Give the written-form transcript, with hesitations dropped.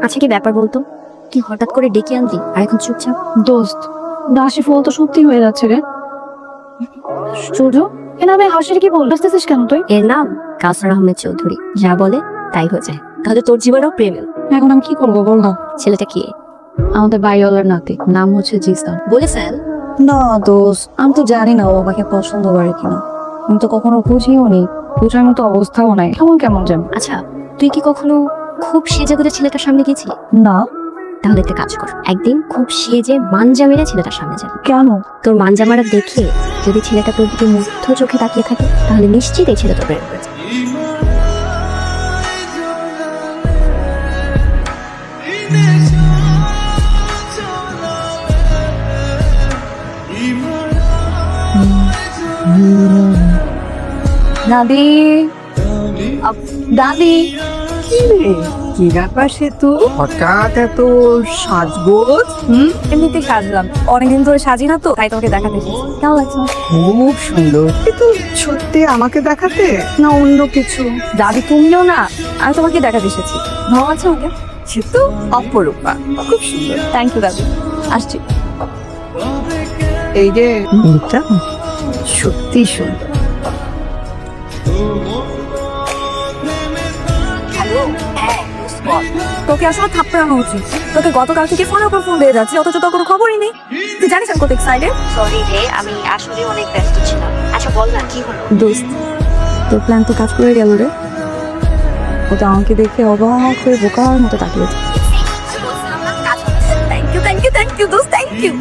আচ্ছা কি ব্যাপার বলতো, কি হঠাৎ করে ডেকে আনলি আর এখন চুপচাপ? দোস্ত, দাসী ফল তো সত্যি হয়ে যাচ্ছে রে। আশ্চর্য, এ নামে হাসির কি বল বুঝতেছিস কেন তুই? এর নাম কাউসার আহমেদ চৌধুরী, যা বলে তাই হয়ে যায়। তাহলে তোর জীবনেও প্রেম এলো। এখন আমি কি করবো বল না? ছেলেটা কি? আমাদের বাড়িওয়ালার নাতি, নাম হচ্ছে জিসান। বলে ফেল। না দোস্ত, আমি তো জানি না ও আমাকে পছন্দ করে কিনা। আমি তো কখনো বুঝিও নি, বুঝার মতো অবস্থাও নাই। কেমন কেমন যেন। আচ্ছা, তুই কি কখনো খুব সেজে গুজে ছেলেটার সামনে গেছিলি? না। তাহলে একটা কাজ কর, একদিন খুব সেজে মানজা মেরে ছেলেটার সামনে যাবি। কেন? তোর মানজা মারা দেখে যদি ছেলেটা তোর দিকে মুগ্ধ চোখে তাকিয়ে থাকে, তাহলে নিশ্চিত এই ছেলে তোর প্রেম করেছে। দাদি, দাদি। কি ব্যাপার সে তো হঠাৎ এত সাজগোজ? এমনিতে সাজলাম, অনেকদিন ধরে সাজি না তো, তাই তোমাকে দেখাতে এসেছি। কেমন লাগছে? খুব সুন্দর। কিন্তু সত্যি আমাকে দেখাতে না অন্য কিছু? দাদি তুমিও না, আমি তোমাকে দেখাতে এসেছি। ভালো আছে ওকে? সে তো অপরূপা, খুব সুন্দর। থ্যাংক ইউ দাদি, আসছি। এই যে মেয়েটা সত্যি সুন্দর। হ্যালো, হ্যাঁ বল। তোকে আসলে থাপ্পড়ানো উচিত। তোকে গতকাল থেকে ফোনের উপর ফোন দিয়ে যাচ্ছি, অথচ তোর কোনো খবরই নেই। তুই জানিস আমি কত এক্সাইটেড। সরি রে, আমি আসলে অনেক ব্যস্ত ছিলাম। আচ্ছা বল না, কি হলো? দোস্ত, তোর প্ল্যান তো কাজ করে গেল রে। ও তো আমাকে দেখে অবাক হয়ে বোকার মতো তাকিয়েছে। Thank you, thank you, thank you দোস্ত।